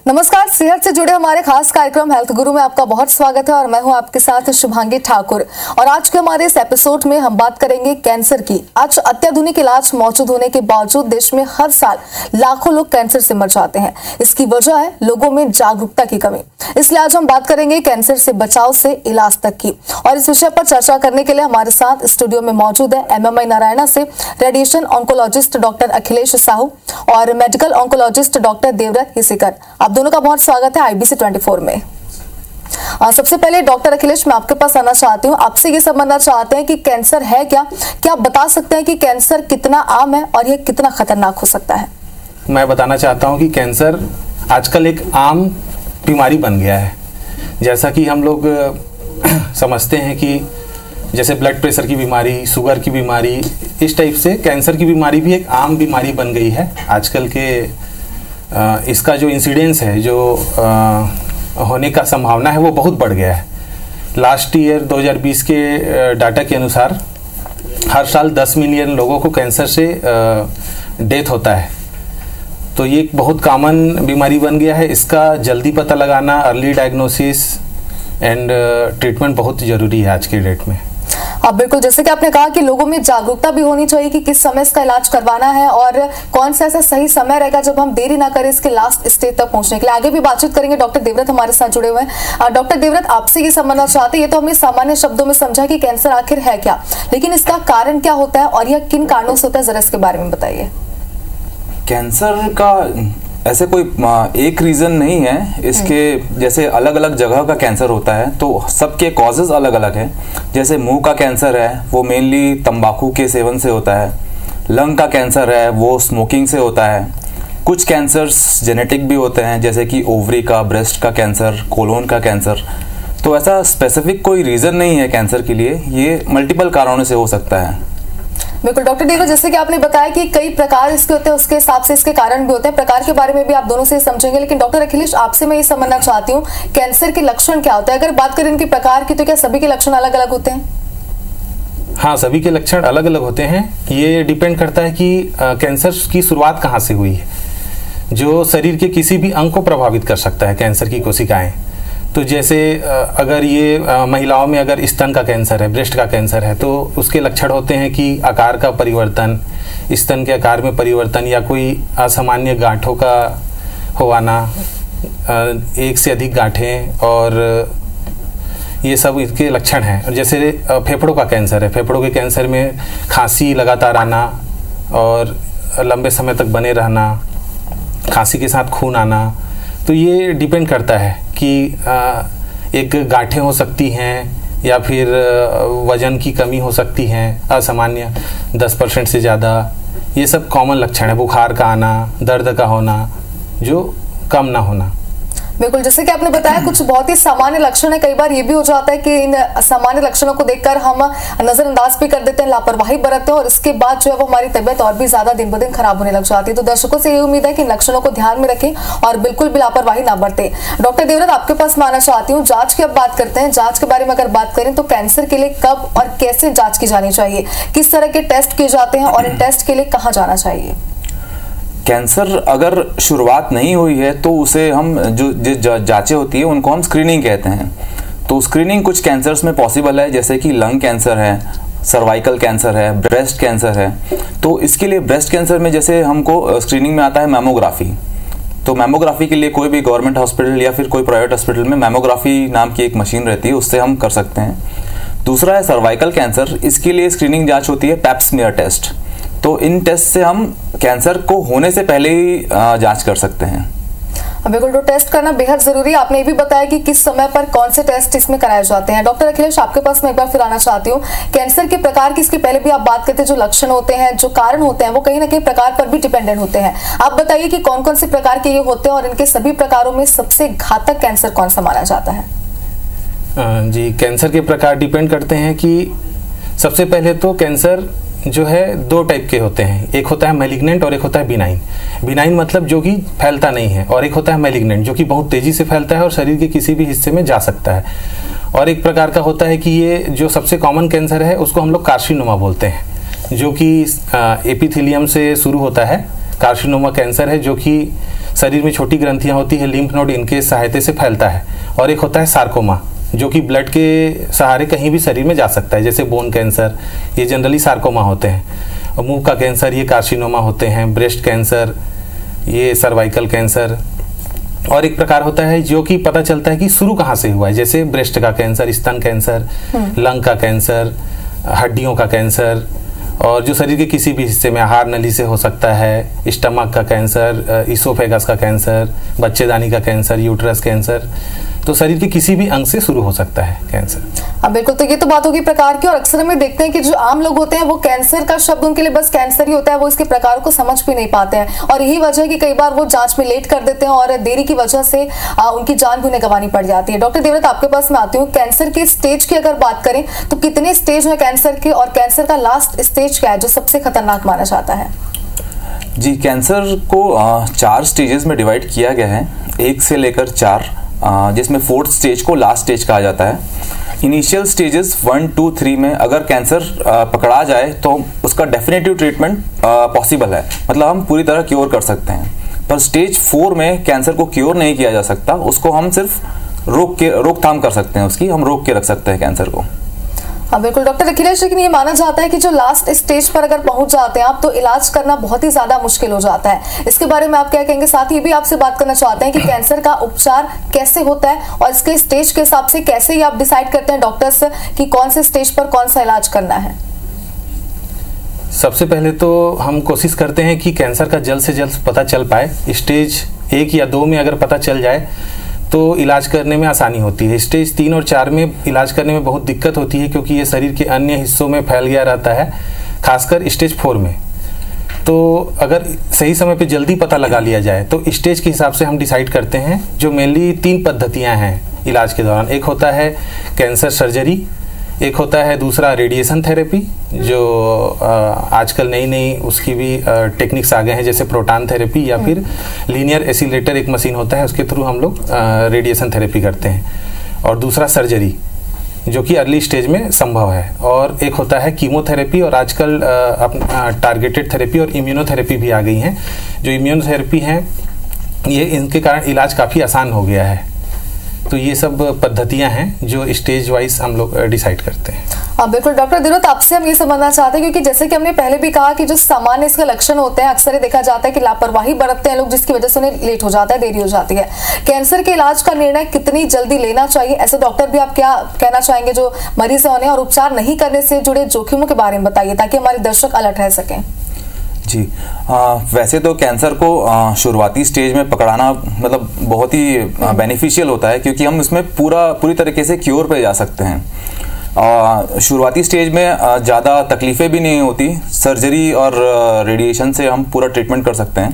नमस्कार, सेहत से जुड़े हमारे खास कार्यक्रम हेल्थ गुरु में आपका बहुत स्वागत है और मैं हूं आपके साथ शुभांगी ठाकुर। और आज के हमारे इस एपिसोड में हम बात करेंगे कैंसर की। आज अत्याधुनिक इलाज मौजूद होने के बावजूद देश में हर साल लाखों लोग कैंसर से मर जाते हैं। इसकी वजह है लोगों में जागरूकता की कमी। इसलिए आज हम बात करेंगे कैंसर से बचाव से इलाज तक की। और इस विषय पर चर्चा करने के लिए हमारे साथ स्टूडियो में मौजूद है MMI नारायणा से radiation oncologist doctor Akhilesh Sahu और मेडिकल ऑन्कोलॉजिस्ट डॉक्टर देवव्रत हिसेकर। आप दोनों का बहुत स्वागत है IBC 24 में। सबसे पहले डॉक्टर अखिलेश, मैं आपके पास आना चाहती हूँ। आपसे ये समझना चाहते हैं कि कैंसर है क्या आप बता सकते हैं कि कैंसर कितना आम है और यह कितना खतरनाक हो सकता है? मैं बताना चाहता हूँ कि कैंसर आजकल एक आम बीमारी बन गया है। जैसा कि हम लोग समझते हैं कि जैसे ब्लड प्रेशर की बीमारी, शुगर की बीमारी, इस टाइप से कैंसर की बीमारी भी एक आम बीमारी बन गई है आजकल के। इसका जो इंसिडेंस है, जो होने का संभावना है, वो बहुत बढ़ गया है। लास्ट ईयर 2020 के डाटा के अनुसार हर साल 10 मिलियन लोगों को कैंसर से डेथ होता है। तो ये एक बहुत कॉमन बीमारी बन गया है। इसका जल्दी पता लगाना, अर्ली डायग्नोसिस एंड ट्रीटमेंट बहुत ज़रूरी है आज के डेट में। अब बिल्कुल, जैसे कि आपने कहा कि लोगों में जागरूकता भी होनी चाहिए कि किस समय इसका इलाज करवाना है और कौन सा ऐसा सही समय रहेगा जब हम देरी ना करें इसके लास्ट स्टेज तक पहुंचने के लिए। आगे भी बातचीत करेंगे। डॉक्टर देवव्रत हमारे साथ जुड़े हुए हैं। डॉक्टर देवव्रत, आपसे ये समझना चाहते हैं, ये तो हमने सामान्य शब्दों में समझा कि कैंसर आखिर है क्या, लेकिन इसका कारण क्या होता है और यह किन कारणों से होता है, जरा इसके बारे में बताइए। कैंसर का ऐसे कोई एक रीज़न नहीं है। इसके जैसे अलग अलग जगह का कैंसर होता है तो सबके कॉजेज अलग अलग है। जैसे मुंह का कैंसर है वो मेनली तंबाकू के सेवन से होता है। लंग का कैंसर है वो स्मोकिंग से होता है। कुछ कैंसर्स जेनेटिक भी होते हैं, जैसे कि ओवरी का, ब्रेस्ट का कैंसर, कोलोन का कैंसर। तो ऐसा स्पेसिफिक कोई रीज़न नहीं है कैंसर के लिए, ये मल्टीपल कारणों से हो सकता है। बिल्कुल डॉक्टर देवव्रत, जैसे कि आपने बताया कि कई प्रकार इसके होते हैं, उसके हिसाब से इसके कारण भी होते हैं। प्रकार के बारे में भी आप दोनों से समझेंगे, लेकिन डॉक्टर अखिलेश, आपसे मैं ये समझना चाहती हूँ कैंसर के लक्षण क्या होते हैं। अगर बात करें इनके प्रकार की, तो क्या सभी के लक्षण अलग अलग होते हैं? हाँ, सभी के लक्षण अलग अलग होते हैं। ये डिपेंड करता है कि कैंसर की शुरुआत कहाँ से हुई है। जो शरीर के किसी भी अंग को प्रभावित कर सकता है कैंसर की कोशिकाएं। तो जैसे अगर ये महिलाओं में अगर स्तन का कैंसर है, ब्रेस्ट का कैंसर है, तो उसके लक्षण होते हैं कि आकार का परिवर्तन, स्तन के आकार में परिवर्तन या कोई असामान्य गांठों का होना, एक से अधिक गांठें, और ये सब इसके लक्षण हैं। जैसे फेफड़ों का कैंसर है, फेफड़ों के कैंसर में खांसी लगातार आना और लंबे समय तक बने रहना, खांसी के साथ खून आना। तो ये डिपेंड करता है कि एक गांठें हो सकती हैं या फिर वजन की कमी हो सकती है असामान्य 10% से ज़्यादा। ये सब कॉमन लक्षण है। बुखार का आना, दर्द का होना जो कम ना होना। बिल्कुल, जैसे कि आपने बताया कुछ बहुत ही सामान्य लक्षण है। कई बार ये भी हो जाता है कि इन सामान्य लक्षणों को देखकर हम नजरअंदाज भी कर देते हैं, लापरवाही बरतते हैं और इसके बाद जो है वो हमारी तबीयत और भी ज्यादा दिन ब दिन खराब होने लग जाती है। तो दर्शकों से ये उम्मीद है कि इन लक्षणों को ध्यान में रखें और बिल्कुल भी लापरवाही ना बरतें। डॉक्टर देवव्रत, आपके पास मैं आना चाहती हूँ। जांच की अब बात करते हैं। जांच के बारे में अगर बात करें तो कैंसर के लिए कब और कैसे जाँच की जानी चाहिए, किस तरह के टेस्ट किए जाते हैं और इन टेस्ट के लिए कहाँ जाना चाहिए? कैंसर अगर शुरुआत नहीं हुई है तो उसे हम जो जांचें होती है उनको हम स्क्रीनिंग कहते हैं। तो स्क्रीनिंग कुछ कैंसर्स में पॉसिबल है, जैसे कि लंग कैंसर है, सर्वाइकल कैंसर है, ब्रेस्ट कैंसर है। तो इसके लिए ब्रेस्ट कैंसर में जैसे हमको स्क्रीनिंग में आता है मैमोग्राफी। तो मैमोग्राफी के लिए कोई भी गवर्नमेंट हॉस्पिटल या फिर कोई प्राइवेट हॉस्पिटल में मैमोग्राफी नाम की एक मशीन रहती है, उससे हम कर सकते हैं। दूसरा है सर्वाइकल कैंसर। इसके लिए स्क्रीनिंग जाँच होती है पैप स्मीयर टेस्ट। तो इन टेस्ट से हम कैंसर को होने से पहले ही जांच कर सकते हैं। बिल्कुल, तो टेस्ट करना बेहद जरूरी है। आपने ये भी बताया कि किस समय पर कौन से टेस्ट इसमें कराए जाते हैं। डॉक्टर अखिलेश, आपके पास मैं एक बार फिर आना चाहती हूँ। कैंसर के प्रकार की इसके पहले भी आप बात करते हैं, जो लक्षण होते हैं, जो कारण होते हैं, वो कहीं ना कहीं प्रकार पर भी डिपेंडेंट होते हैं। आप बताइए कि कौन कौन से प्रकार के ये होते हैं और इनके सभी प्रकारों में सबसे घातक कैंसर कौन सा माना जाता है? जी, कैंसर के प्रकार डिपेंड करते हैं कि सबसे पहले तो कैंसर जो है दो टाइप के होते हैं। एक होता है मैलिग्नेंट और एक होता है बिनाइन। बिनाइन मतलब जो कि फैलता नहीं है, और एक होता है मैलिग्नेंट जो कि बहुत तेजी से फैलता है और शरीर के किसी भी हिस्से में जा सकता है। और एक प्रकार का होता है कि ये जो सबसे कॉमन कैंसर है उसको हम लोग कार्सिनोमा बोलते हैं, जो कि एपिथेलियम से शुरू होता है। कार्सिनोमा कैंसर है जो कि शरीर में छोटी ग्रंथियां होती है, लिम्फ नोड, इनके सहायता से फैलता है। और एक होता है सार्कोमा, जो कि ब्लड के सहारे कहीं भी शरीर में जा सकता है, जैसे बोन कैंसर, ये जनरली सार्कोमा होते हैं। मुंह का कैंसर, ये कार्सिनोमा होते हैं। ब्रेस्ट कैंसर, ये सर्वाइकल कैंसर। और एक प्रकार होता है जो कि पता चलता है कि शुरू कहाँ से हुआ है, जैसे ब्रेस्ट का कैंसर, स्तन कैंसर, लंग का कैंसर, हड्डियों का कैंसर, और जो शरीर के किसी भी हिस्से में, आहार नली से हो सकता है, स्टमक का कैंसर, इसोफेगस का कैंसर, बच्चेदानी का कैंसर, यूट्रस कैंसर। तो शरीर के किसी भी अंग से शुरू हो सकता है कैंसर। हाँ बिल्कुल, तो ये तो बात होगी प्रकार की। और अक्सर हम देखते हैं कि जो आम लोग होते हैं वो कैंसर का शब्द उनके लिए बस कैंसर ही होता है, वो इसके प्रकार को समझ भी नहीं पाते हैं। और यही वजह है कि कई बार वो जांच में लेट कर देते हैं और देरी की वजह से उनकी जान भी उन्हें गंवानी पड़ जाती है। डॉक्टर देवव्रत, आपके पास मैं आती हूँ। कैंसर के स्टेज की अगर बात करें तो कितने स्टेज है कैंसर के, और कैंसर का लास्ट स्टेज क्या है जो सबसे खतरनाक माना जाता है? जी, कैंसर को 4 स्टेजेस में डिवाइड किया गया है, 1 से लेकर 4, जिसमें 4th स्टेज को लास्ट स्टेज कहा जाता है। इनिशियल स्टेजेस 1, 2, 3 में अगर कैंसर पकड़ा जाए तो उसका डेफिनेटिव ट्रीटमेंट पॉसिबल है, मतलब हम पूरी तरह क्योर कर सकते हैं। पर स्टेज 4 में कैंसर को क्योर नहीं किया जा सकता, उसको हम सिर्फ रोकथाम कर सकते हैं, उसकी हम रोक के रख सकते हैं कैंसर को। हाँ बिल्कुल डॉक्टर अखिलेश, लेकिन ये माना जाता है कि जो लास्ट स्टेज पर अगर पहुंच जाते हैं आप तो इलाज करना बहुत ही ज्यादा मुश्किल हो जाता है। इसके बारे में आप क्या कहेंगे? साथ ही भी आपसे बात करना चाहते हैं कि कैंसर का उपचार कैसे होता है और इसके स्टेज के हिसाब से कैसे ही आप डिसाइड करते हैं डॉक्टर्स कि कौन से स्टेज पर कौन सा इलाज करना है? सबसे पहले तो हम कोशिश करते हैं कि कैंसर का जल्द से जल्द पता चल पाए। स्टेज 1 या 2 में अगर पता चल जाए तो इलाज करने में आसानी होती है। स्टेज 3 और 4 में इलाज करने में बहुत दिक्कत होती है, क्योंकि ये शरीर के अन्य हिस्सों में फैल गया रहता है, खासकर स्टेज 4 में। तो अगर सही समय पे जल्दी पता लगा लिया जाए तो स्टेज के हिसाब से हम डिसाइड करते हैं। जो मेनली 3 पद्धतियां हैं इलाज के दौरान, एक होता है कैंसर सर्जरी, एक होता है दूसरा रेडिएशन थेरेपी, जो आजकल नई उसकी भी टेक्निक्स आ गए हैं, जैसे प्रोटॉन थेरेपी या फिर लीनियर एसिलेटर एक मशीन होता है, उसके थ्रू हम लोग रेडिएशन थेरेपी करते हैं। और दूसरा सर्जरी, जो कि अर्ली स्टेज में संभव है। और एक होता है कीमोथेरेपी, और आजकल टारगेटेड थेरेपी और इम्यूनोथेरेपी भी आ गई हैं। जो इम्यूनोथेरेपी हैं ये इनके कारण इलाज काफ़ी आसान हो गया है। तो ये सब पद्धतियां हैं जो स्टेज वाइज हम लोग डिसाइड करते हैं। हाँ बिल्कुल डॉक्टर देवव्रत, आपसे हम ये समझना चाहते हैं, क्योंकि जैसे कि हमने पहले भी कहा कि जो सामान्य इसके लक्षण होते हैं अक्सर देखा जाता है कि लापरवाही बरतते हैं लोग, जिसकी वजह से उन्हें लेट हो जाता है, देरी हो जाती है। कैंसर के इलाज का निर्णय कितनी जल्दी लेना चाहिए, ऐसे डॉक्टर भी आप क्या कहना चाहेंगे जो मरीज है उन्हें, और उपचार नहीं करने से जुड़े जोखिमों के बारे में बताइए ताकि हमारे दर्शक अलर्ट रह सकें? जी, वैसे तो कैंसर को शुरुआती स्टेज में पकड़ाना मतलब बहुत ही बेनिफिशियल होता है, क्योंकि हम इसमें पूरी तरीके से क्योर पे जा सकते हैं। शुरुआती स्टेज में ज़्यादा तकलीफ़ें भी नहीं होती, सर्जरी और रेडिएशन से हम पूरा ट्रीटमेंट कर सकते हैं।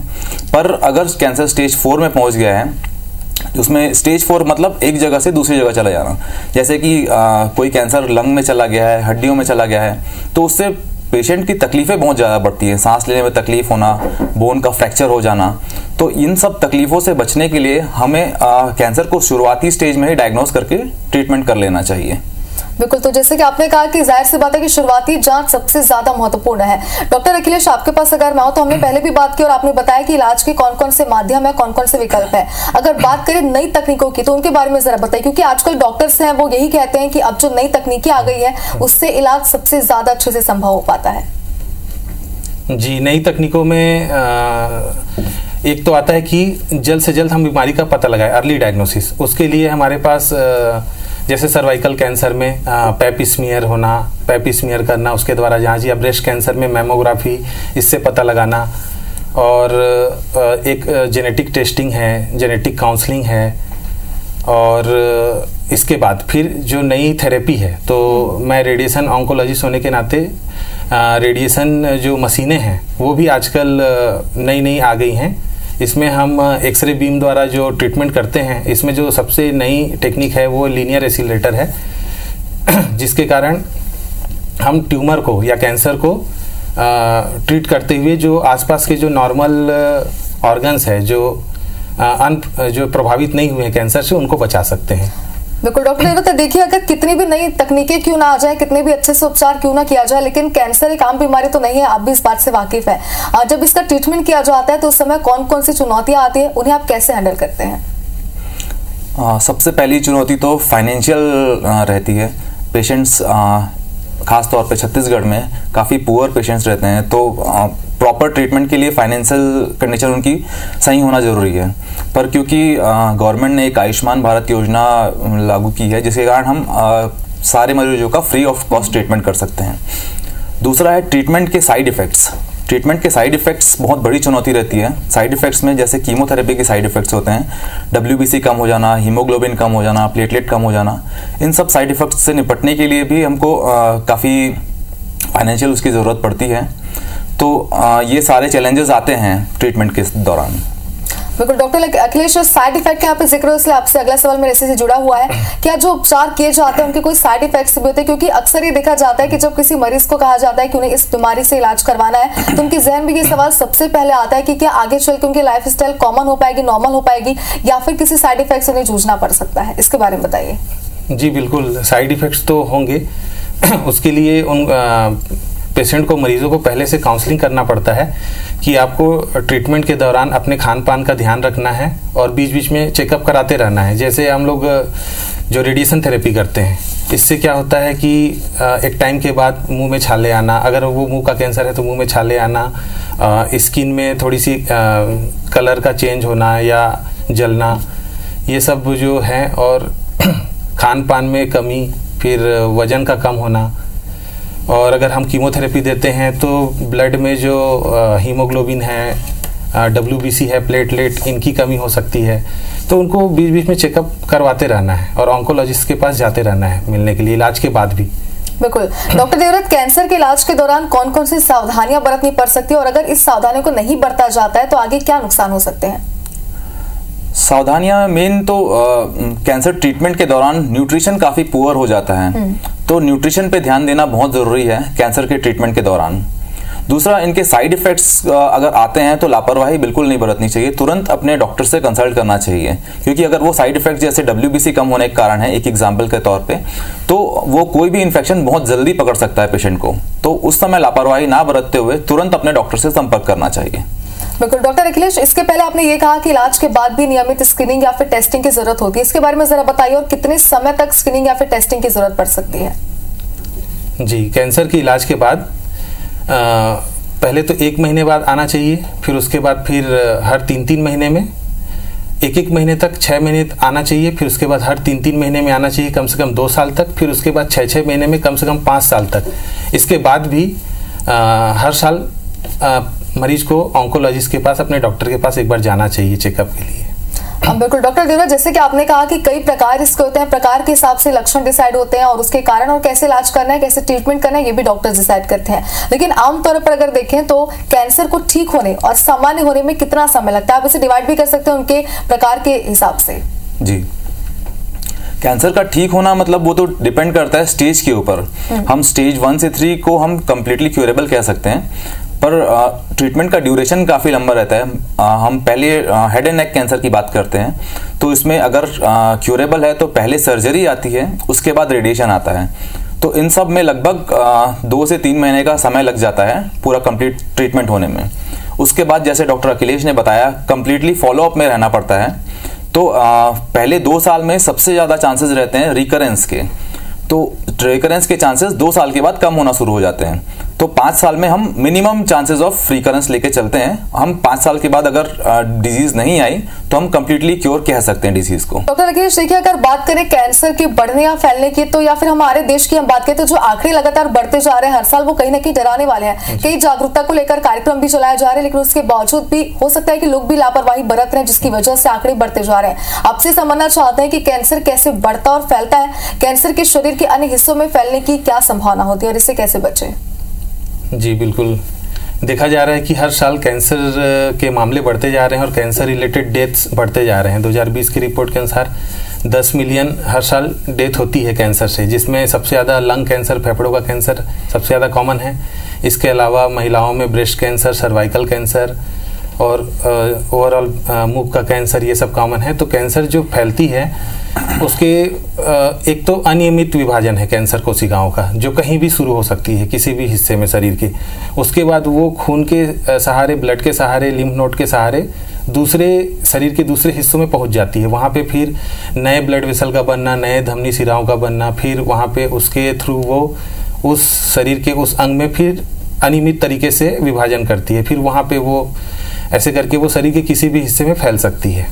पर अगर कैंसर स्टेज 4 में पहुंच गया है, उसमें स्टेज 4 मतलब एक जगह से दूसरी जगह चला जाना, जैसे कि कोई कैंसर लंग में चला गया है, हड्डियों में चला गया है, तो उससे पेशेंट की तकलीफें बहुत ज़्यादा बढ़ती हैं, सांस लेने में तकलीफ होना, बोन का फ्रैक्चर हो जाना। तो इन सब तकलीफ़ों से बचने के लिए हमें कैंसर को शुरुआती स्टेज में ही डायग्नोस करके ट्रीटमेंट कर लेना चाहिए। बिल्कुल, तो जैसे कि आपने कहा कि जाहिर सी बात है कि शुरुआती जांच सबसे ज्यादा महत्वपूर्ण है। डॉक्टर अखिलेश, आपके पास अगर मैं हो तो हमने पहले भी बात की और आपने बताया कि इलाज के कौन कौन से माध्यम है, कौन कौन से विकल्प है। अगर बात करें नई तकनीकों की तो उनके बारे में जरा बताइए, क्योंकि आजकल डॉक्टर्स हैं वो यही कहते हैं कि अब जो नई तकनीकी आ गई है उससे इलाज सबसे ज्यादा अच्छे से संभव हो पाता है। जी, नई तकनीकों में एक तो आता है कि जल्द से जल्द हम बीमारी का पता लगाएं, अर्ली डायग्नोसिस। उसके लिए हमारे पास जैसे सर्वाइकल कैंसर में पैप स्मीयर होना, पैप स्मीयर करना, उसके द्वारा जांच, या ब्रेस्ट कैंसर में मैमोग्राफी, इससे पता लगाना। और एक जेनेटिक टेस्टिंग है, जेनेटिक काउंसलिंग है। और इसके बाद फिर जो नई थेरेपी है, तो मैं रेडिएशन ऑन्कोलॉजिस्ट होने के नाते रेडिएशन जो मशीनें हैं वो भी आजकल नई आ गई हैं। इसमें हम एक्सरे बीम द्वारा जो ट्रीटमेंट करते हैं, इसमें जो सबसे नई टेक्निक है वो लीनियर एसिलेटर है, जिसके कारण हम ट्यूमर को या कैंसर को ट्रीट करते हुए जो आसपास के जो नॉर्मल ऑर्गन्स है जो प्रभावित नहीं हुए हैं कैंसर से, उनको बचा सकते हैं। बिल्कुल डॉक्टर देवव्रत, देखिए अगर कितनी भी नई तकनीकें क्यों ना आ जाए, कितने भी अच्छे से उपचार क्यों ना किया जाए, लेकिन कैंसर एक आम बीमारी तो नहीं है, आप भी इस बात से वाकिफ है। जब इसका ट्रीटमेंट किया जाता है तो उस समय कौन कौन सी चुनौतियां आती है, उन्हें आप कैसे हैंडल करते हैं? सबसे पहली चुनौती तो फाइनेंशियल रहती है। पेशेंट्स खास तौर पे छत्तीसगढ़ में काफ़ी पुअर पेशेंट्स रहते हैं, तो प्रॉपर ट्रीटमेंट के लिए फाइनेंशियल कंडीशन उनकी सही होना ज़रूरी है। पर क्योंकि गवर्नमेंट ने एक आयुष्मान भारत योजना लागू की है, जिसके कारण हम सारे मरीजों का फ्री ऑफ कॉस्ट ट्रीटमेंट कर सकते हैं। दूसरा है ट्रीटमेंट के साइड इफ़ेक्ट्स। ट्रीटमेंट के साइड इफ़ेक्ट्स बहुत बड़ी चुनौती रहती है। साइड इफ़ेक्ट्स में जैसे कीमोथेरेपी के साइड इफ़ेक्ट्स होते हैं, WBC कम हो जाना, हीमोग्लोबिन कम हो जाना, प्लेटलेट कम हो जाना। इन सब साइड इफ़ेक्ट्स से निपटने के लिए भी हमको काफ़ी फाइनेंशियल उसकी ज़रूरत पड़ती है। तो ये सारे चैलेंजेस आते हैं ट्रीटमेंट के दौरान। बिल्कुल डॉक्टर अखिलेश, साइड इफेक्ट का यहाँ पे जिक्र हो, इसलिए आपसे अगला सवाल मेरे से जुड़ा हुआ है। क्या जो उपचार किए जाते हैं उनके कोई साइड इफेक्ट्स भी होते हैं? क्योंकि अक्सर ये देखा जाता है कि जब किसी मरीज को कहा जाता है कि उन्हें इस बीमारी से इलाज करवाना है, तो उनके जहन में ये सवाल सबसे पहले आता है कि क्या आगे चल के उनकी लाइफ स्टाइल कॉमन हो पाएगी, नॉर्मल हो पाएगी, या फिर किसी साइड इफेक्ट से उन्हें जूझना पड़ सकता है? इसके बारे में बताइए। जी बिल्कुल, साइड इफेक्ट्स तो होंगे। उसके लिए उन पेशेंट को, मरीजों को पहले से काउंसलिंग करना पड़ता है कि आपको ट्रीटमेंट के दौरान अपने खान पान का ध्यान रखना है और बीच बीच में चेकअप कराते रहना है। जैसे हम लोग जो रेडिएशन थेरेपी करते हैं, इससे क्या होता है कि एक टाइम के बाद मुंह में छाले आना, अगर वो मुंह का कैंसर है तो मुंह में छाले आना, स्किन में थोड़ी सी कलर का चेंज होना या जलना, ये सब जो है, और खान पान में कमी, फिर वजन का कम होना। और अगर हम कीमोथेरेपी देते हैं तो ब्लड में जो हीमोग्लोबिन है, WBC है, प्लेटलेट, इनकी कमी हो सकती है। तो उनको बीच बीच में चेकअप करवाते रहना है और ऑन्कोलॉजिस्ट के पास जाते रहना है मिलने के लिए, इलाज के बाद भी। बिल्कुल डॉक्टर देवव्रत, कैंसर के इलाज के दौरान कौन कौन सी सावधानियां बरतनी पड़ सकती है, और अगर इस सावधानियों को नहीं बरता जाता है तो आगे क्या नुकसान हो सकते हैं? सावधानियां मेन तो कैंसर ट्रीटमेंट के दौरान न्यूट्रिशन काफ़ी पुअर हो जाता है, तो न्यूट्रिशन पे ध्यान देना बहुत ज़रूरी है कैंसर के ट्रीटमेंट के दौरान। दूसरा, इनके साइड इफ़ेक्ट्स अगर आते हैं तो लापरवाही बिल्कुल नहीं बरतनी चाहिए, तुरंत अपने डॉक्टर से कंसल्ट करना चाहिए। क्योंकि अगर वो साइड इफ़ेक्ट जैसे WBC कम होने के कारण है, एक एग्जाम्पल के तौर पे, तो वो कोई भी इन्फेक्शन बहुत जल्दी पकड़ सकता है पेशेंट को। तो उस समय लापरवाही ना बरतते हुए तुरंत अपने डॉक्टर से संपर्क करना चाहिए। बिल्कुल डॉक्टर अखिलेश, इसके पहले आपने ये कहा कि इलाज के बाद भी नियमित स्क्रीनिंग या फिर टेस्टिंग की जरूरत होती है, इसके बारे में जरा बताइए, और कितने समय तक स्क्रीनिंग या फिर टेस्टिंग की जरूरत पड़ सकती है? जी, कैंसर के इलाज के बाद पहले तो 1 महीने बाद आना चाहिए, फिर उसके बाद फिर हर 3-3 महीने में, 1-1 महीने तक 6 महीने आना चाहिए, फिर उसके बाद हर 3-3 महीने में आना चाहिए कम से कम 2 साल तक, फिर उसके बाद 6-6 महीने में कम से कम 5 साल तक। इसके बाद भी हर साल मरीज को ऑन्कोलॉजिस्ट के पास, अपने डॉक्टर के पास एक बार जाना चाहिए चेकअप के लिए। बिल्कुल डॉक्टर देवव्रत, जैसे कि आपने कहा कि कई प्रकार इसके होते हैं, प्रकार के हिसाब से लक्षण डिसाइड होते हैं और उसके कारण और कैसे इलाज करना है, कैसे ट्रीटमेंट करना है, ये भी डॉक्टर डिसाइड करते हैं। लेकिन आमतौर पर अगर देखें तो कैंसर को ठीक होने और सामान्य होने में कितना समय लगता है? आप इसे डिवाइड भी कर सकते हैं उनके प्रकार के हिसाब से। जी, कैंसर का ठीक होना मतलब वो तो डिपेंड करता है स्टेज के ऊपर। हम स्टेज 1 से 3 को हम कंप्लीटली क्यूरेबल कह सकते हैं, पर ट्रीटमेंट का ड्यूरेशन काफ़ी लंबा रहता है। हम पहले हेड एंड नेक कैंसर की बात करते हैं, तो इसमें अगर क्यूरेबल है तो पहले सर्जरी आती है, उसके बाद रेडिएशन आता है। तो इन सब में लगभग 2 से 3 महीने का समय लग जाता है पूरा कंप्लीट ट्रीटमेंट होने में। उसके बाद जैसे डॉक्टर अखिलेश ने बताया, कंप्लीटली फॉलोअप में रहना पड़ता है। तो पहले 2 साल में सबसे ज़्यादा चांसेस रहते हैं रिकरेंस के, तो रिकरेंस के चांसेस 2 साल के बाद कम होना शुरू हो जाते हैं। तो 5 साल में हम मिनिमम चांसेस ऑफ रिकरेंस लेके चलते हैं। हम 5 साल के बाद अगर डिजीज नहीं आई तो हम कंप्लीटली क्योर कह सकते हैं डिजीज को। डॉक्टर अखिलेश, देखिए अगर बात करें कैंसर के बढ़ने या फैलने की, तो या फिर हमारे देश की हम बात करें तो जो आंकड़े लगातार बढ़ते जा रहे हैं हर साल, वो कहीं ना कहीं डराने वाले हैं। कई जागरूकता को लेकर कार्यक्रम भी चलाए जा रहे हैं, लेकिन उसके बावजूद भी हो सकता है कि लोग भी लापरवाही बरत रहे हैं, जिसकी वजह से आंकड़े बढ़ते जा रहे हैं। आपसे समझना चाहते हैं कि कैंसर कैसे बढ़ता और फैलता है, कैंसर के शरीर के अन्य हिस्सों में फैलने की क्या संभावना होती है और इससे कैसे बचें? जी बिल्कुल, देखा जा रहा है कि हर साल कैंसर के मामले बढ़ते जा रहे हैं और कैंसर रिलेटेड डेथ्स बढ़ते जा रहे हैं। 2020 की रिपोर्ट के अनुसार 10 मिलियन हर साल डेथ होती है कैंसर से, जिसमें सबसे ज़्यादा लंग कैंसर, फेफड़ों का कैंसर सबसे ज़्यादा कॉमन है। इसके अलावा महिलाओं में ब्रेस्ट कैंसर, सर्वाइकल कैंसर और ओवरऑल मुंह का कैंसर, ये सब कॉमन है। तो कैंसर जो फैलती है उसके एक तो अनियमित विभाजन है कैंसर कोशिकाओं का, जो कहीं भी शुरू हो सकती है किसी भी हिस्से में शरीर के। उसके बाद वो खून के सहारे, ब्लड के सहारे, लिम्फ नोड के सहारे दूसरे शरीर के दूसरे हिस्सों में पहुंच जाती है। वहाँ पे फिर नए ब्लड वेसल का बनना, नए धमनी सिराओं का बनना, फिर वहाँ पे उसके थ्रू वो उस शरीर के उस अंग में फिर अनियमित तरीके से विभाजन करती है। फिर वहाँ पे वो ऐसे करके वो शरीर के किसी भी हिस्से में फैल सकती है।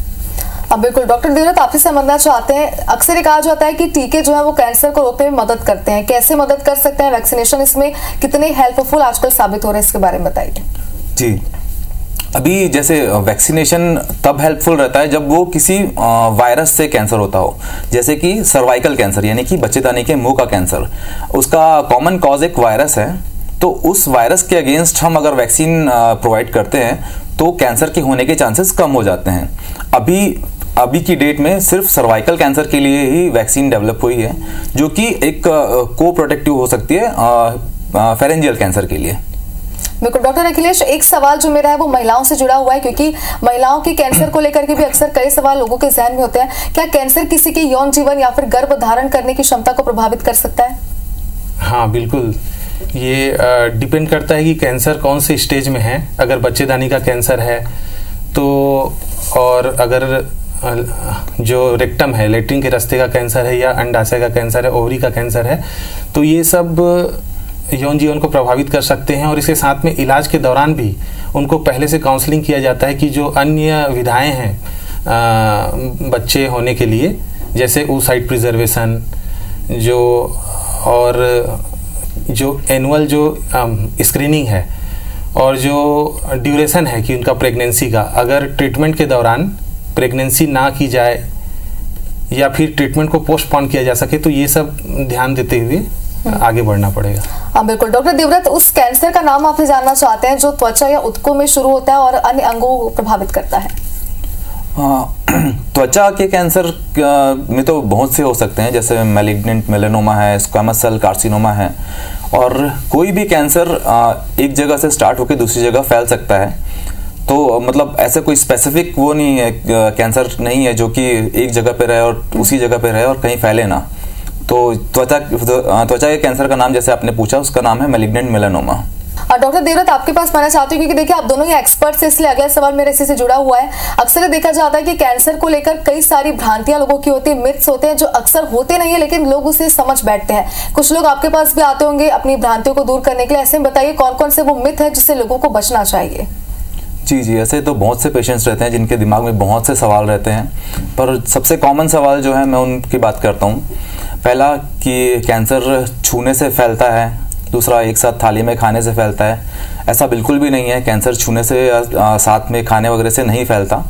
अब बिल्कुल डॉक्टर देवव्रत, आपसे समझना चाहते हैं, अक्सर ये कहा जाता है कि टीके जो है वो कैंसर को रोकने में मदद करते हैं, कैसे मदद कर सकते हैं? वैक्सीनेशन इसमें कितने हेल्पफुल आजकल साबित हो रहे हैं, इसके बारे में बताइए। जी, अभी जैसे वैक्सीनेशन तब हेल्पफुल रहता है जब वो किसी वायरस से कैंसर होता हो, जैसे कि सर्वाइकल कैंसर यानी कि बच्चेदानी के मुंह का कैंसर। उसका कॉमन कॉज एक वायरस है, तो उस वायरस के अगेंस्ट हम अगर वैक्सीन प्रोवाइड करते हैं तो कैंसर के होने के चांसेस कम हो जाते हैं। अभी की डेट में सिर्फ सर्वाइकल कैंसर के लिए ही वैक्सीन डेवलप हुई है, जो कि एक को प्रोटेक्टिव हो सकती है फेरेंजियल कैंसर के लिए। बिल्कुल डॉक्टर अखिलेश, एक सवाल जो मेरा है वो महिलाओं से जुड़ा हुआ है, क्योंकि महिलाओं के कैंसर को लेकर के भी अक्सर कई सवाल लोगों के जहन में होते हैं। क्या कैंसर किसी के यौन जीवन या फिर गर्भ धारण करने की क्षमता को प्रभावित कर सकता है? हाँ बिल्कुल, ये डिपेंड करता है कि कैंसर कौन से स्टेज में है। अगर बच्चेदानी का कैंसर है तो, और अगर जो रेक्टम है, लेट्रिन के रास्ते का कैंसर है, या अंडाशय का कैंसर है, ओवरी का कैंसर है, तो ये सब यौन जीवन को प्रभावित कर सकते हैं। और इसके साथ में इलाज के दौरान भी उनको पहले से काउंसलिंग किया जाता है कि जो अन्य विधाएं हैं बच्चे होने के लिए, जैसे oocyte प्रिजर्वेशन, जो और जो एनुअल जो स्क्रीनिंग है, और जो ड्यूरेशन है कि उनका प्रेगनेंसी का, अगर ट्रीटमेंट के दौरान प्रेगनेंसी ना की जाए या फिर ट्रीटमेंट को पोस्टपोन किया जा सके, तो ये सब ध्यान देते हुए आगे बढ़ना पड़ेगा। हाँ बिल्कुल डॉक्टर देवव्रत, उस कैंसर का नाम आपसे जानना चाहते हैं जो त्वचा या ऊतकों में शुरू होता है और अन्य अंगों को प्रभावित करता है। त्वचा के कैंसर में तो बहुत से हो सकते हैं, जैसे मैलिग्नेंट मेलेनोमा है, स्क्वामस सेल कार्सिनोमा है, और कोई भी कैंसर एक जगह से स्टार्ट होकर दूसरी जगह फैल सकता है। तो मतलब ऐसे कोई स्पेसिफिक वो नहीं है, कैंसर नहीं है जो कि एक जगह पे रहे और उसी जगह पे रहे और कहीं फैले ना। तो त्वचा के कैंसर का नाम जैसे आपने पूछा, उसका नाम है मैलिग्नेंट मेलानोमा। डॉक्टर देवव्रत, आपके पास मैं चाहती हूँ, क्योंकि देखिए आप दोनों ही एक्सपर्ट्स हैं, इसलिए अगला सवाल मेरे इसी से जुड़ा हुआ है। अक्सर देखा जाता है कि कैंसर को लेकर कई सारी भ्रांतियां लोगों की होती है, मिथ्स होते हैं जो अक्सर होते नहीं है लेकिन लोग उसे समझ बैठते हैं। कुछ लोग आपके पास भी आते होंगे अपनी भ्रांतियों को दूर करने के लिए, ऐसे में बताइए कौन कौन से वो मिथ है जिससे लोगों को बचना चाहिए? जी, ऐसे तो बहुत से पेशेंट्स रहते हैं जिनके दिमाग में बहुत से सवाल रहते हैं, पर सबसे कॉमन सवाल जो है मैं उनकी बात करता हूँ। पहला कि कैंसर छूने से फैलता है, दूसरा एक साथ थाली में खाने से फैलता है। ऐसा बिल्कुल भी नहीं है, कैंसर छूने से साथ में खाने वगैरह से नहीं फैलता।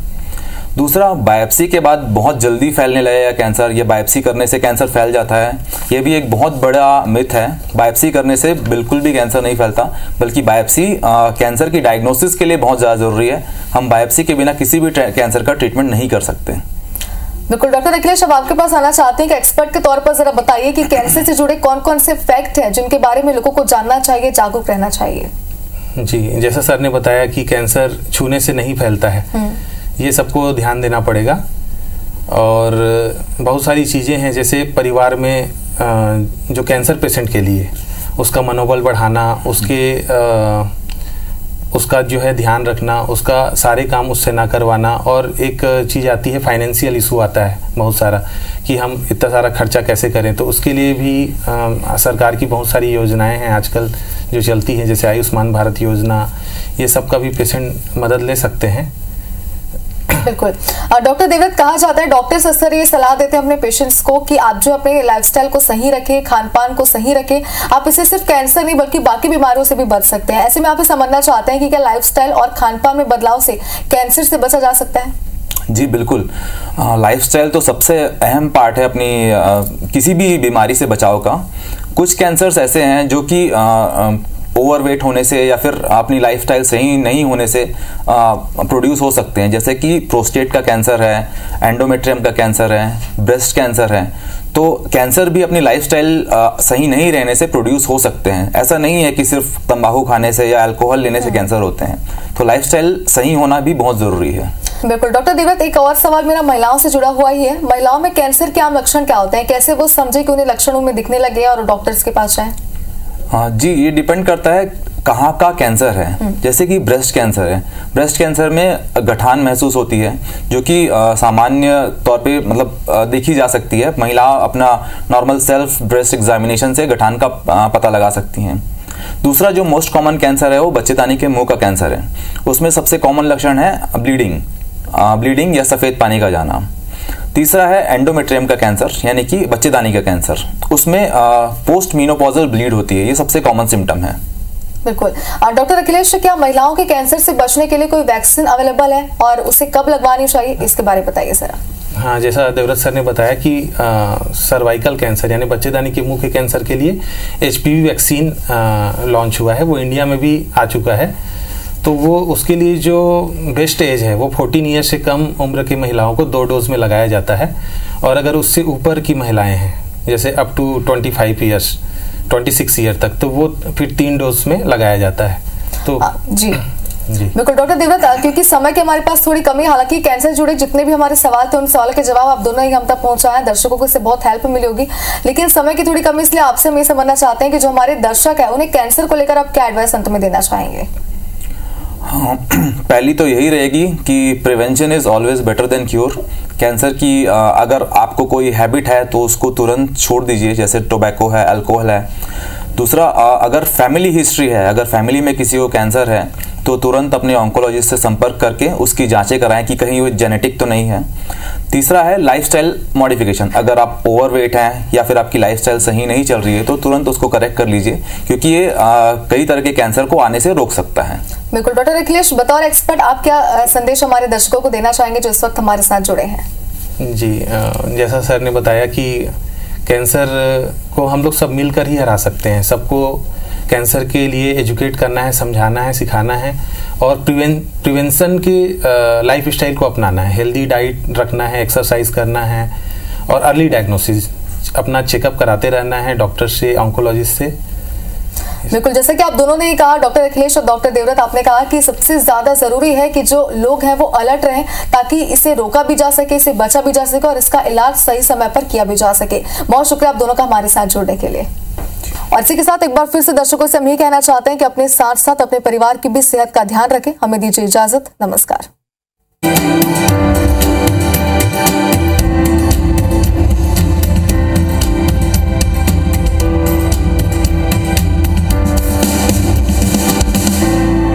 दूसरा, बायोप्सी के बाद बहुत जल्दी फैलने लगेगा कैंसर, ये बायोप्सी करने से कैंसर फैल जाता है, ये भी एक बहुत बड़ा मिथ है। बायोप्सी करने से बिल्कुल भी कैंसर नहीं फैलता, बल्कि बायोप्सी कैंसर की डायग्नोसिस के लिए बहुत ज़्यादा ज़रूरी है। हम बायोप्सी के बिना किसी भी कैंसर का ट्रीटमेंट नहीं कर सकते। बिल्कुल डॉक्टर अखिलेश, अब आपके पास आना चाहते हैं कि एक्सपर्ट के तौर पर जरा बताइए कि कैंसर से जुड़े कौन कौन से फैक्ट हैं जिनके बारे में लोगों को जानना चाहिए, जागरूक रहना चाहिए। जी, जैसा सर ने बताया कि कैंसर छूने से नहीं फैलता है, ये सबको ध्यान देना पड़ेगा। और बहुत सारी चीज़ें हैं, जैसे परिवार में जो कैंसर पेशेंट के लिए उसका मनोबल बढ़ाना, उसका जो है ध्यान रखना, उसका सारे काम उससे ना करवाना। और एक चीज़ आती है, फाइनेंशियल इशू आता है बहुत सारा, कि हम इतना सारा खर्चा कैसे करें। तो उसके लिए भी सरकार की बहुत सारी योजनाएं हैं आजकल जो चलती हैं, जैसे आयुष्मान भारत योजना, ये सब का भी पेशेंट मदद ले सकते हैं। बिल्कुल डॉक्टर देवव्रत, कहा जाता है डॉक्टर्स अक्सर ये सलाह देते हैं अपने पेशेंट्स को कि आप जो अपने लाइफस्टाइल को सही रखें, खान पान को सही रखें, आप इससे सिर्फ कैंसर नहीं बल्कि बाकी बीमारियों से भी बच सकते हैं। ऐसे में आप समझना चाहते हैं कि क्या लाइफस्टाइल और खान पान में बदलाव से कैंसर से बचा जा सकता है? जी बिल्कुल, लाइफस्टाइल तो सबसे अहम पार्ट है अपनी किसी भी बीमारी से बचाव का। कुछ कैंसर्स ऐसे हैं जो कि ओवरवेट होने से या फिर अपनी लाइफस्टाइल सही नहीं होने से प्रोड्यूस हो सकते हैं, जैसे कि प्रोस्टेट का कैंसर है, एंडोमेट्रियम का कैंसर है, ब्रेस्ट कैंसर है। तो कैंसर भी अपनी लाइफस्टाइल सही नहीं रहने से प्रोड्यूस हो सकते हैं। ऐसा नहीं है कि सिर्फ तंबाकू खाने से या अल्कोहल लेने से कैंसर होते हैं। तो लाइफस्टाइल सही होना भी बहुत जरूरी है। बिल्कुल डॉक्टर देवव्रत, एक और सवाल मेरा महिलाओं से जुड़ा हुआ ही है। महिलाओं में कैंसर के आम लक्षण क्या होते हैं? कैसे वो समझे कि उन्हें लक्षण उनमें दिखने लगे और डॉक्टर्स के पास जाएं? हाँ जी, ये डिपेंड करता है कहाँ का कैंसर है। जैसे कि ब्रेस्ट कैंसर है, ब्रेस्ट कैंसर में गठान महसूस होती है, जो कि सामान्य तौर पे मतलब देखी जा सकती है। महिला अपना नॉर्मल सेल्फ ब्रेस्ट एग्जामिनेशन से गठान का पता लगा सकती हैं। दूसरा जो मोस्ट कॉमन कैंसर है वो बच्चेदानी के मुंह का कैंसर है। उसमें सबसे कॉमन लक्षण है ब्लीडिंग या सफेद पानी का जाना। तीसरा है एंडोमेट्रियम का कैंसर, यानी कि बच्चेदानी का कैंसर। उसमें पोस्ट मीनोपॉजल ब्लीड होती है। ये सबसे कॉमन सिम्टम है। बिल्कुल। डॉक्टर अखिलेश, क्या महिलाओं के कैंसर से बचने के लिए कोई वैक्सीन अवेलेबल है और उसे कब लगवानी चाहिए, इसके बारे में बताइए जरा। हाँ, जैसा देवव्रत सर ने बताया कि सर्वाइकल कैंसर यानी बच्चेदानी के मुंह के कैंसर के लिए HPV वैक्सीन लॉन्च हुआ है। वो इंडिया में भी आ चुका है। तो वो उसके लिए जो बेस्ट एज है वो 14 ईयर से कम उम्र की महिलाओं को 2 डोज में लगाया जाता है। और अगर उससे ऊपर की महिलाएं हैं, जैसे अप टू 25 ईयर्स 26 ईयर तक, तो वो फिर 3 डोज में लगाया जाता है। तो जी बिल्कुल डॉक्टर देवव्रत, क्योंकि समय की हमारे पास थोड़ी कमी, हालांकि कैंसर जुड़े जितने भी हमारे सवाल थे उन सवालों के जवाब आप दोनों ही हम तक पहुंचाए, दर्शकों को इससे बहुत हेल्प मिली होगी। लेकिन समय की थोड़ी कमी, इसलिए आपसे हम ये समझना चाहते हैं कि जो हमारे दर्शक है उन्हें कैंसर को लेकर आप क्या एडवाइस अंत में देना चाहेंगे? हाँ, पहली तो यही रहेगी कि prevention is always better than cure. Cancer की अगर आपको कोई हैबिट है तो उसको तुरंत छोड़ दीजिए, जैसे टोबैको है, अल्कोहल है। दूसरा, अगर फैमिली हिस्ट्री है, अगर फैमिली में किसी को कैंसर है तो तुरंत अपने ऑन्कोलॉजिस्ट से संपर्क करके उसकी जांचें कराएं कि कहीं वो जेनेटिक तो नहीं है। तीसरा है लाइफस्टाइल मॉडिफिकेशन। अगर आप ओवरवेट हैं या फिर आपकी लाइफस्टाइल सही नहीं चल रही है तो तुरंत उसको करेक्ट कर लीजिए, क्योंकि ये कई तरह के कैंसर को आने से रोक सकता है। बिल्कुल डॉक्टर अखिलेश, बतौर एक्सपर्ट आप क्या संदेश हमारे दर्शकों को देना चाहेंगे जो इस वक्त हमारे साथ जुड़े हैं? जी, जैसा सर ने बताया कि कैंसर को हम लोग सब मिलकर ही हरा सकते हैं। सबको कैंसर के लिए एजुकेट करना है, समझाना है, सिखाना है और प्रिवेंशन के लाइफ स्टाइल को अपनाना है। हेल्दी डाइट रखना है, एक्सरसाइज करना है और अर्ली डायग्नोसिस, अपना चेकअप कराते रहना है डॉक्टर से, ऑन्कोलॉजिस्ट से। बिल्कुल, जैसे कि आप दोनों ने कहा, डॉक्टर अखिलेश और डॉक्टर देवव्रत, आपने कहा कि सबसे ज्यादा जरूरी है कि जो लोग हैं वो अलर्ट रहें ताकि इसे रोका भी जा सके, इसे बचा भी जा सके और इसका इलाज सही समय पर किया भी जा सके। बहुत शुक्रिया आप दोनों का हमारे साथ जुड़ने के लिए। और इसी के साथ एक बार फिर से दर्शकों से हम ये कहना चाहते हैं कि अपने साथ साथ अपने परिवार की भी सेहत का ध्यान रखें। हमें दीजिए इजाजत। नमस्कार।